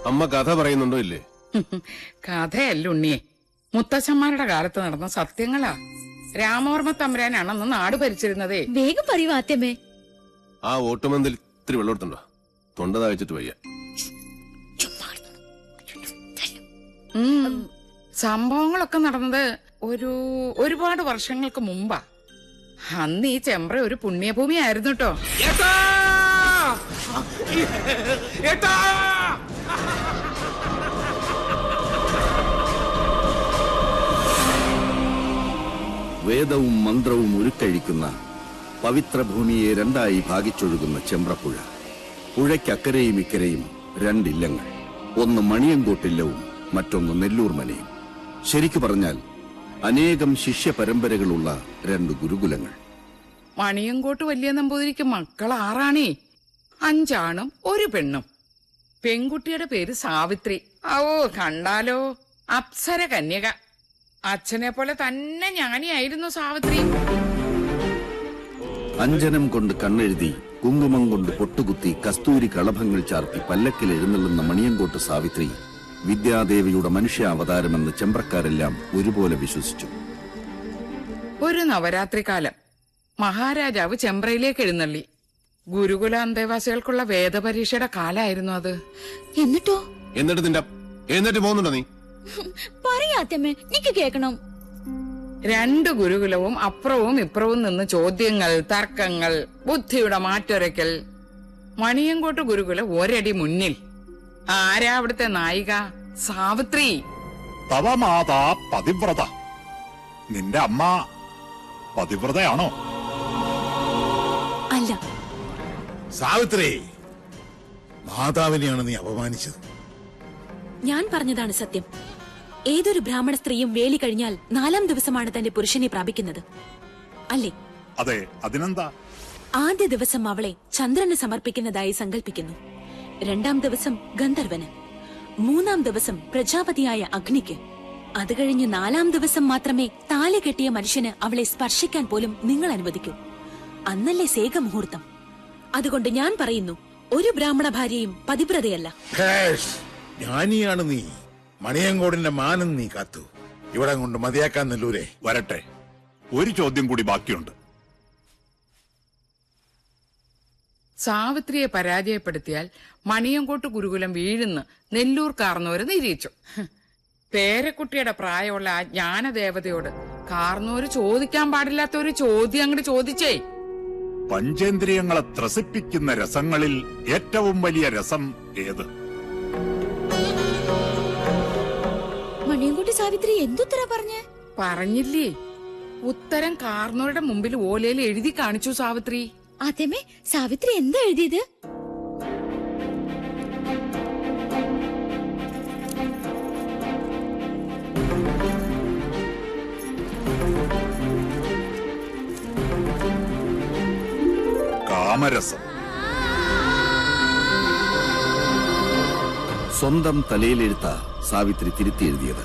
അമ്മ കഥ പറയുന്നുണ്ടോ ഇല്ലേ? കഥയല്ല ഉണ്ണിയെ, മുത്തച്ഛന്മാരുടെ കാലത്ത് നടന്ന സത്യങ്ങളാ. രാമവർമ്മ തമ്പുരാനാണെന്ന് നാട് ഭരിച്ചിരുന്നതേ. വേഗം പറയൂ ആത്യമേ. ആ ഓട്ടുമന്തിൽ ഇത്തിരി വെള്ളമെടുത്തുണ്ടോ? തൊണ്ട താഴ്ചിട്ട് വയ്യ. സംഭവങ്ങളൊക്കെ നടന്നത് ഒരുപാട് വർഷങ്ങൾക്ക് മുമ്പാ. അന്ന് ഈ ചെമ്പ്ര ഒരു പുണ്യഭൂമി ആയിരുന്നു കേട്ടോ. വേദവും മന്ത്രവും ഉരുക്കഴിക്കുന്ന പവിത്രഭൂമിയെ രണ്ടായി ഭാഗിച്ചൊഴുകുന്ന ചെമ്പ്രപ്പുഴ. പുഴയ്ക്കക്കരയും ഇക്കരയും രണ്ടില്ലങ്ങൾ. ഒന്ന് മണിയങ്കോട്ടില്ലവും മറ്റൊന്ന് നെല്ലൂർ മനയും. ശരിക്കു പറഞ്ഞാൽ അനേകം ശിഷ്യ പരമ്പരകളുള്ള രണ്ട് ഗുരുകുലങ്ങൾ. മണിയങ്കോട്ട് വലിയ നമ്പൂതിരിക്ക് മക്കൾ 6 5 ആണും 1 പെണ്ണും. പെൺകുട്ടിയുടെ പേര് സാവിത്രി. ഓ കണ്ടാലോ, അപ്സര കന്യക. അച്ഛനെ പോലെ തന്നെ ജ്ഞാനിയായിരുന്നു സാവിത്രി. അഞ്ജനം കൊണ്ട് കണ്ണെഴുതി, കുങ്കുമം കൊണ്ട് പൊട്ടുകുത്തി, കസ്തൂരി കളഭങ്ങൾ ചാർത്തി പല്ലക്കിൽ എഴുന്നള്ളുന്ന മണിയങ്കോട്ട് സാവിത്രി വിദ്യാദേവിയുടെ മനുഷ്യാവതാരമെന്ന് ചെമ്പ്രക്കാരെല്ലാം ഒരുപോലെ വിശ്വസിച്ചു. ഒരു നവരാത്രി കാലം മഹാരാജാവ് ചെമ്പ്രയിലേക്ക് എഴുന്നള്ളി. ഗുരുകുല അന്തേവാസികൾക്കുള്ള വേദപരീക്ഷയുടെ കാലായിരുന്നു അത്. എന്നിട്ട് പോകുന്നുണ്ടോ നീ? പറയാത്തമ്മേ, എനിക്ക് കേക്കണം. 2 ഗുരുകുലവും അപ്പുറവും ഇപ്പുറവും നിന്ന് ചോദ്യങ്ങൾ, തർക്കങ്ങൾ, ബുദ്ധിയുടെ മാറ്റൊരയ്ക്കൽ. മണിയങ്കോട്ട് ഗുരുകുല ഒരടി മുന്നിൽ. ആരാ അവിടുത്തെ നായിക? സാവിത്രി. തവ മാതാ പതിവ്രത. നിന്റെ അമ്മ പതിവ്രതയാണോ? അല്ല. സാവിത്രി, മാതാവിനെയാണ് നീ അപമാനിച്ചത്. ഞാൻ പറഞ്ഞതാണ് സത്യം. ഏതൊരു ബ്രാഹ്മണ സ്ത്രീയും വേലി കഴിഞ്ഞാൽ 4-ാം ദിവസമാണ് തന്റെ പുരുഷനെ പ്രാപിക്കുന്നത്, അല്ലേ? അതെ, അതിനെന്താ? ആദ്യ ദിവസം അവളെ ചന്ദ്രന് സമർപ്പിക്കുന്നതായി സങ്കല്പിക്കുന്നു. 2-ാം ദിവസം ഗന്ധർവന്, 3-ാം ദിവസം പ്രജാപതിയായ അഗ്നിക്ക്. അത് കഴിഞ്ഞ് 4-ാം ദിവസം മാത്രമേ താലി കെട്ടിയ മനുഷ്യന് അവളെ സ്പർശിക്കാൻ പോലും നിങ്ങൾ അനുവദിക്കൂ. അന്നല്ലേ സേകമുഹൂർത്തം. അതുകൊണ്ട് ഞാൻ പറയുന്നു, ഒരു ബ്രാഹ്മണ ഭാര്യയും പതിവ്രതയല്ല. ജ്ഞാനിയാണ് നീ. മണിയങ്കോടിന്റെ മാനം നീ കാത്തു. ഇവിടെ കൊണ്ട് മതിയാക്കാൻ നെല്ലൂരെ. വരട്ടെ, ഒരു ചോദ്യം കൂടി ബാക്കിയുണ്ട്. സാവിത്രിയെ പരാജയപ്പെടുത്തിയാൽ മണിയങ്കോട്ട് ഗുരുകുലം വീഴുന്ന് നെല്ലൂർ കാർന്നോര് നിരീക്ഷിച്ചു. പേരക്കുട്ടിയുടെ പ്രായമുള്ള ആ ജ്ഞാനദേവതയോട് കാർന്നോര് ചോദിക്കാൻ പാടില്ലാത്ത ഒരു ചോദ്യം അങ്ങോട്ട് ചോദിച്ചേ. പഞ്ചേന്ദ്രിയങ്ങളെ ത്രസിപ്പിക്കുന്ന രസങ്ങളിൽ ഏറ്റവും വലിയ രസം ഏത്? മണിയങ്കോട്ടി സാവിത്രി എന്തുത്തരാ പറഞ്ഞേ? പറഞ്ഞില്ലേ, ഉത്തരം കാർന്നോരുടെ മുമ്പിൽ ഓലയിൽ എഴുതി കാണിച്ചു സാവിത്രി. അതേമേ, സാവിത്രി എന്താ എഴുതിയത്? കാമരസം. സ്വന്തം തലയിലെഴുത്ത സാവിത്രി തിരുത്തി എഴുതിയത്.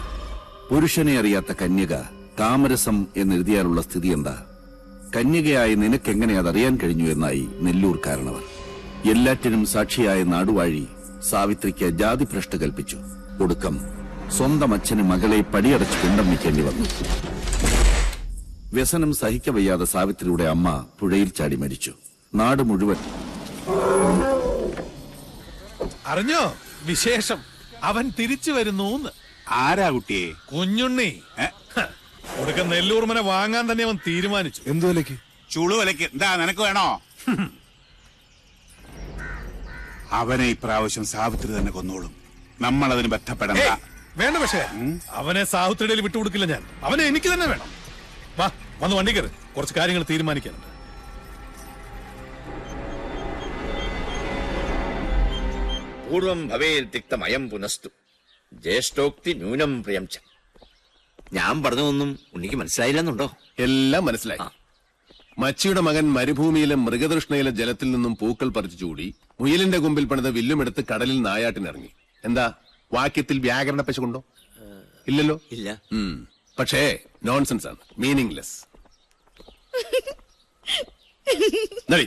പുരുഷനെ അറിയാത്ത കന്യക കാമരസം എന്നെഴുതിയാലുള്ള സ്ഥിതി എന്താ? കന്യകയായി നിനക്കെങ്ങനെ അതറിയാൻ കഴിഞ്ഞു എന്നായി നെല്ലൂർ കാരണവർ. എല്ലാറ്റിനും സാക്ഷിയായ നാടുവാഴി സാവിത്രിക്ക് ജാതിഭ്രഷ്ട് കൽപ്പിച്ചു. ഒടുക്കം സ്വന്തം അച്ഛന് മകളെ പടിയടച്ച് കുണ്ടം വയ്ക്കേണ്ടി വന്നു. വ്യസനം സഹിക്കവയ്യാതെ സാവിത്രിയുടെ അമ്മ പുഴയിൽ ചാടി മരിച്ചു. നാട് മുഴുവൻ അറിഞ്ഞോ വിശേഷം? അവൻ തിരിച്ചു വരുന്നു. ആരാ കുട്ടിയെ? കുഞ്ഞുണ്ണി. ഒടുക്ക നെല്ലൂർമനെ വാങ്ങാൻ തന്നെ അവൻ തീരുമാനിച്ചു. എന്തു വിലക്ക്? ചുളുവിലക്ക്. എന്താ നിനക്ക് വേണോ? അവനെ ഇപ്രാവശ്യം സാവിത്രി തന്നെ കൊന്നോളും. നമ്മളതിന് ബന്ധപ്പെടണ്ട. വേണ്ട, പക്ഷേ അവനെ സാവിത്രിയുടെ വിട്ടുകൊടുക്കില്ല ഞാൻ. അവനെ എനിക്ക് തന്നെ വേണം. വാ, വന്ന് വണ്ടി കയറി, കുറച്ച് കാര്യങ്ങൾ തീരുമാനിക്കാനുണ്ട്. പൂർവം ഭവേൽത്തിക്തമയം പുനസ്തു ജ്യേഷ്ഠോക്തി ന്യൂനം പ്രിയം ച. ഞാൻ പറഞ്ഞതൊന്നും ഉണ്ണിക്ക് മനസ്സിലായില്ലെന്നുണ്ടോ? എല്ലാം മനസ്സിലായി. മച്ചിയുടെ മകൻ മരുഭൂമിയിലെ മൃഗതൃഷ്ണയിലെ ജലത്തിൽ നിന്നും പൂക്കൾ പറിച്ചു ചൂടി മുയലിന്റെ കുമ്പിൽ പണിത വില്ലുമെടുത്ത് കടലിൽ നായാട്ടിനിറങ്ങി. എന്താ വാക്യത്തിൽ വ്യാകരണ പശുണ്ടോ? ഇല്ലല്ലോ. ഇല്ല. പക്ഷേ നോൺസെൻസ് ആണ്, മീനിംഗ്ലെസ്. നടി.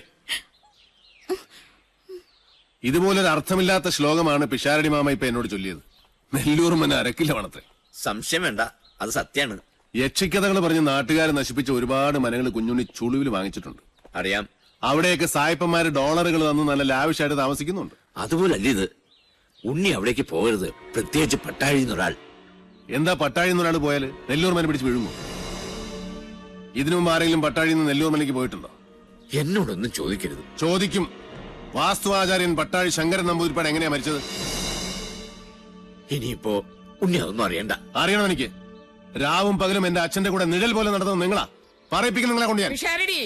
ഇതുപോലൊരു അർത്ഥമില്ലാത്ത ശ്ലോകമാണ് പിഷാരടി മാമ ഇപ്പൊ എന്നോട് ചൊല്ലിയത്. നെല്ലൂർ മന അരക്കില്ല വണത്തെ. സംശയം വേണ്ട, അത് സത്യാണ്. യക്ഷിക്കഥകൾ പറഞ്ഞ് നാട്ടുകാരെ നശിപ്പിച്ച ഒരുപാട് മനകൾ കുഞ്ഞുണ്ണി ചുളുവിൽ വാങ്ങിച്ചിട്ടുണ്ട്. അറിയാം. അവിടെയൊക്കെ സായിപ്പന്മാര് ഡോളറുകൾ തന്ന് നല്ല ലാവിഷായിട്ട് താമസിക്കുന്നുണ്ട്. അതുപോലല്ല ഇത്. ഉണ്ണി അവിടേക്ക് പോകരുത്, പ്രത്യേകിച്ച് പട്ടാഴിന്നൊരാൾ. എന്താ പട്ടാഴിന്നൊരാൾ പോയാല് നെല്ലൂർ മന പിടിച്ച് വീഴുമോ? ഇതിനു മുമ്പ് ആരെങ്കിലും പട്ടാഴിന്ന് നെല്ലൂർ മനയ്ക്ക് പോയിട്ടുണ്ടോ? എന്നോടൊന്നും ചോദിക്കരുത്. ചോദിക്കും. വാസ്തുവാചാര്യൻ പട്ടാഴി ശങ്കരൻ നമ്പൂതിരിപ്പാട് എങ്ങനെയാ മരിച്ചത്? ഇനിയിപ്പോ ഉണ്ണി അതൊന്നും അറിയണ്ട. അറിയണം എനിക്ക്. രാവും പകലും എന്റെ അച്ഛന്റെ കൂടെ നിഴൽ പോലെ നടന്നത് നിങ്ങളാ. പറയിപ്പിക്കുന്ന നിങ്ങളെ കൊണ്ട് ഞാൻ. പിഷാരടി,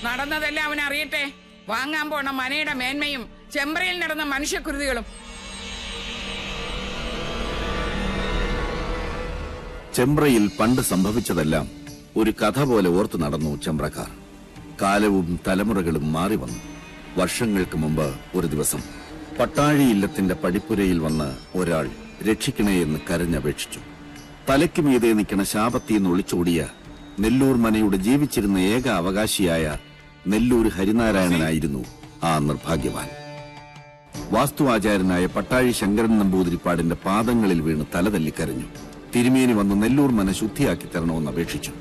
നടന്നതെല്ലാം അവൻ അറിയട്ടെ. വാങ്ങാൻ പോണ മനയുടെ മേന്മയും ചെമ്പ്രയിൽ നടന്ന മനുഷ്യക്കുരുതികളും. ചെമ്പ്രയിൽ പണ്ട് സംഭവിച്ചതെല്ലാം ഒരു കഥ പോലെ ഓർത്തു നടന്നു ചെമ്പ്രക്കാർ. കാലവും തലമുറകളും മാറി വന്നു. വർഷങ്ങൾക്ക് മുമ്പ് ഒരു ദിവസം പട്ടാഴി ഇല്ലത്തിന്റെ പടിപ്പുരയിൽ വന്ന് ഒരാൾ രക്ഷിക്കണേ എന്ന് കരഞ്ഞപേക്ഷിച്ചു. തലയ്ക്ക് മീതെ നിൽക്കണ ശാപത്തിന്ന് ഒളിച്ചോടിയ നെല്ലൂർ മനയുടെ ജീവിച്ചിരുന്ന ഏക അവകാശിയായ നെല്ലൂർ ഹരിനാരായണനായിരുന്നു ആ നിർഭാഗ്യവാൻ. വാസ്തുവാചാര്യനായ പട്ടാഴി ശങ്കരൻ നമ്പൂതിരിപ്പാടിന്റെ പാദങ്ങളിൽ വീണ് തലതല്ലിക്കരഞ്ഞു. തിരുമേനി വന്ന് നെല്ലൂർ മന ശുദ്ധിയാക്കി തരണമെന്ന് അപേക്ഷിച്ചു.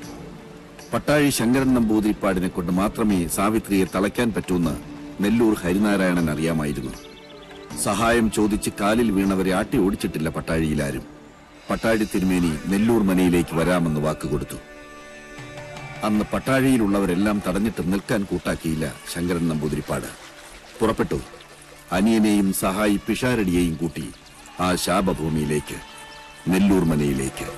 പട്ടാഴി ശങ്കരൻ നമ്പൂതിരിപ്പാടിനെ കൊണ്ട് മാത്രമേ സാവിത്രിയെ തളയ്ക്കാൻ പറ്റൂന്ന് നെല്ലൂർ ഹരിനാരായണൻ അറിയാമായിരുന്നു. സഹായം ചോദിച്ച് കാലിൽ വീണവരെ ആട്ടി ഓടിച്ചിട്ടില്ല പട്ടാഴിയിലാരും. പട്ടാഴി തിരുമേനി നെല്ലൂർ മനയിലേക്ക് വരാമെന്ന് വാക്കുകൊടുത്തു. അന്ന് പട്ടാഴിയിലുള്ളവരെല്ലാം തടഞ്ഞിട്ട് നിൽക്കാൻ കൂട്ടാക്കിയില്ല ശങ്കരൻ നമ്പൂതിരിപ്പാട്. പുറപ്പെട്ടു. അനിയനെയും സഹായി പിഷാരടിയെയും കൂട്ടി ആ ശാപഭൂമിയിലേക്ക്, നെല്ലൂർ മനയിലേക്ക്.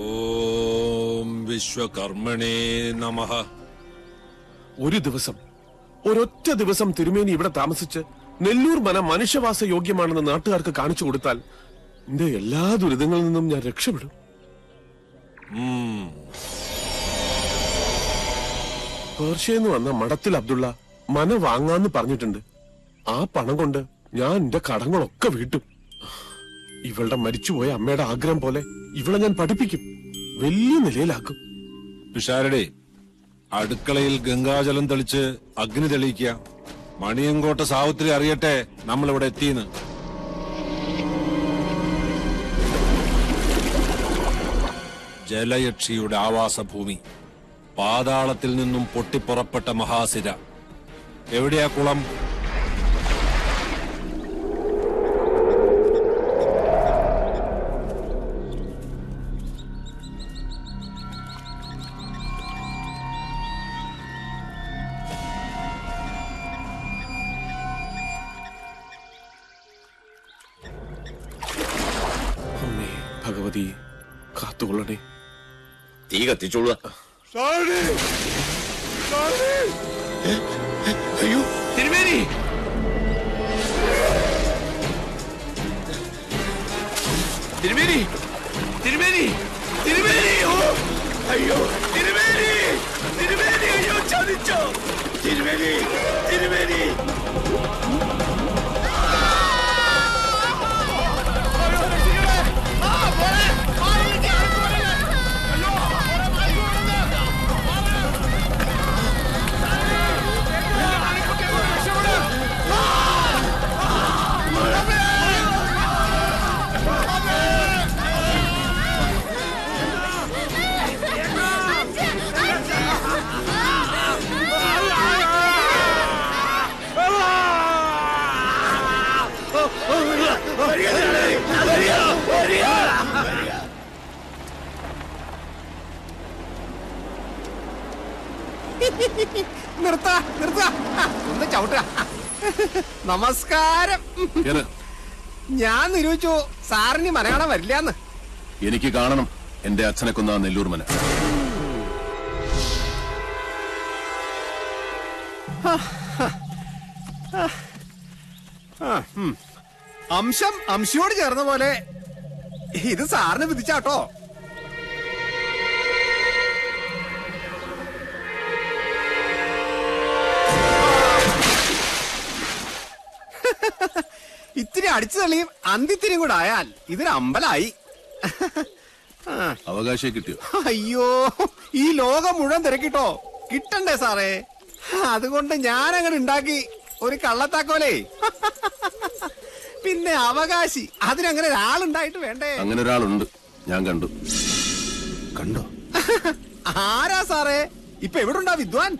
ഓം വിശ്വകർമ്മണേ നമഃ. ഒരു ദിവസം, ഒരൊറ്റ ദിവസം തിരുമേനി ഇവിടെ താമസിച്ച് നെല്ലൂർ മന മനുഷ്യവാസ യോഗ്യമാണെന്ന് നാട്ടുകാർക്ക് കാണിച്ചു കൊടുത്താൽ എന്റെ എല്ലാ ദുരിതങ്ങളിൽ നിന്നും ഞാൻ രക്ഷപ്പെടും. പേർഷ്യന്ന് വന്ന മഠത്തിൽ അബ്ദുള്ള മന വാങ്ങാന്ന് പറഞ്ഞിട്ടുണ്ട്. ആ പണം കൊണ്ട് ഞാൻ എന്റെ കടങ്ങളൊക്കെ വീട്ടും. ഇവളുടെ മരിച്ചുപോയ അമ്മയുടെ ആഗ്രഹം പോലെ ഇവളെ ഞാൻ പഠിപ്പിക്കും, വലിയ നിലയിലാക്കും. പിഷാരടി, അടുക്കളയിൽ ഗംഗാജലം തെളിച്ച് അഗ്നി തെളിയിക്കുക. മണിയങ്കോട്ട സാവിത്രി അറിയട്ടെ നമ്മളിവിടെ എത്തിയെന്ന്. ജലയക്ഷിയുടെ ആവാസഭൂമി, പാതാളത്തിൽ നിന്നും പൊട്ടിപ്പുറപ്പെട്ട മഹാസിര. എവിടെയാ കുളം? അമ്മേ ഭഗവതി കാത്തുകൊള്ളണേ. തീ കത്തിച്ചോളുക. അയ്യോ തിരുമേനി! തിരുമേനി! തിരുമേനി! തിരുമേനി! ഓ അയ്യോ തിരുമേനി! തിരുമേനി! അയ്യോ ചതിച്ചോ തിരുമേനി! തിരുമേനി! നിർത്ത ഒന്ന് ചവിട്ടുക. നമസ്കാരം. ഞാൻ നിരൂപിച്ചു സാറിന് മലയാളം വരില്ലാന്ന്. എനിക്ക് കാണണം എന്റെ അച്ഛനെ കൊന്ന നെല്ലൂർ മന. അംശം അംശയോട് ചേർന്ന പോലെ ഇത് സാറിന് വിധിച്ചാട്ടോ. കൂടി അടിച്ചു തള്ളിയും അന്തിത്തിരിയും കൂടെ ആയാൽ ഇതൊരു അമ്പലായി. അവകാശം കിട്ടിയോ? അയ്യോ, ഈ ലോകം മുഴുവൻ തിരക്കിട്ടോ, കിട്ടണ്ടേ സാറേ? അതുകൊണ്ട് ഞാനങ്ങനെ ഉണ്ടാക്കി ഒരു കള്ളത്താക്കോലേ. പിന്നെ അവകാശി, അതിനങ്ങനെ ഒരാളുണ്ടായിട്ട് വേണ്ടേ? അങ്ങനെ ഒരാളുണ്ട്, ഞാൻ കണ്ടു. കണ്ടോ? ആരാ സാറേ? ഇപ്പൊ എവിടെ ഉണ്ടാ വിദ്വാൻ?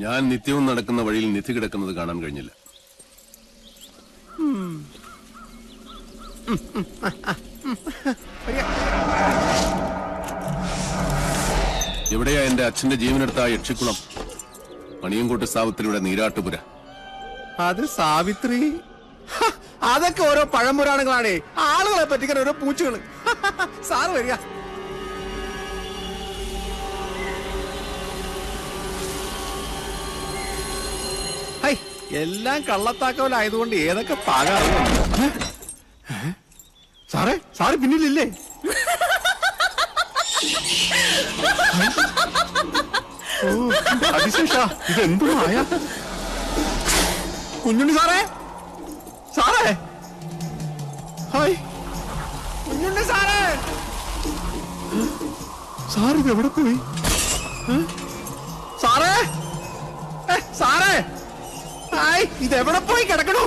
ഞാൻ നിത്യവും നടക്കുന്ന വഴിയിൽ നിധി കിടക്കുന്നത് കാണാൻ കഴിഞ്ഞില്ല. എവിടെയാ എന്റെ അച്ഛന്റെ ജീവനെടുത്ത ആ യക്ഷിക്കുളം? മണിയൻകോട്ട് സാവിത്രിയുടെ നീരാട്ടുപുര. അത് സാവിത്രി? അതൊക്കെ ഓരോ പഴംപുരാണങ്ങളാണേ, ആളുകളെ പറ്റിക്കാൻ ഓരോ പൂച്ചകള്. സാറ് വരിക. എല്ലാം കള്ളത്താക്കോലായതുകൊണ്ട് ഏതൊക്കെ പാകാറുണ്ട്. സാറേ, സാറ് പിന്നിലില്ലേ? അതിശേഷ, ഇതെന്തോ ആയ? കുഞ്ഞുണ്ണി സാറേ, സാറേ, ഹായ് കുഞ്ഞുണ്ണി സാറേ. സാർ ഇത് എവിടെ പോയി? സാറേ, സാറേ, ഹായ്, ഇതെവിടെ പോയി കിടക്കണു?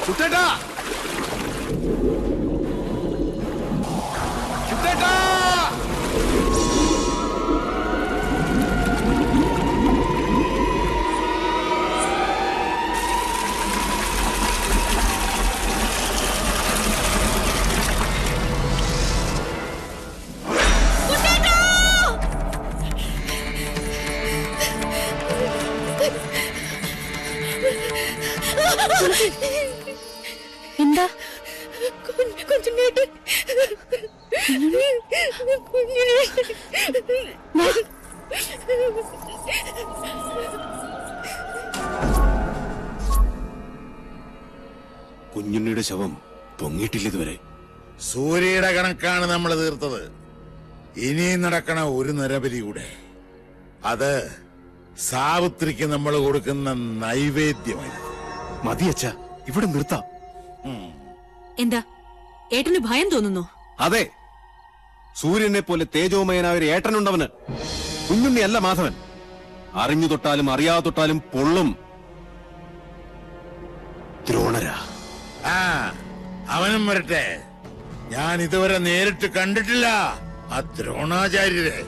ചുട്ടേട്ടാ, ചുട്ടേട്ടാ. എന്താ? കുഞ്ഞുണ്ണിയുടെ ശവം പൊങ്ങിയിട്ടില്ല ഇതുവരെ. സൂര്യയുടെ കണക്കാണ് നമ്മൾ തീർത്തത്. ഇനിയും നടക്കണ ഒരു നരബലി കൂടെ. അത് സാവിത്രിക്ക് നമ്മൾ കൊടുക്കുന്ന നൈവേദ്യമായി. മതിയച്ച, ഇവിടെ നിർത്താം. എന്താ ഏട്ടന് ഭയം തോന്നുന്നു? അതെ, സൂര്യനെ പോലെ തേജോമയനായ ഒരു ഏട്ടനുണ്ടവന്. കുഞ്ഞുണ്ണി അല്ല മാധവൻ. അറിഞ്ഞു തൊട്ടാലും അറിയാതെ തൊട്ടാലും പൊള്ളും. ദ്രോണരാ. ആ, അവനും വരട്ടെ. ഞാൻ ഇതുവരെ നേരിട്ട് കണ്ടിട്ടില്ല ആ ദ്രോണാചാര്യരെ.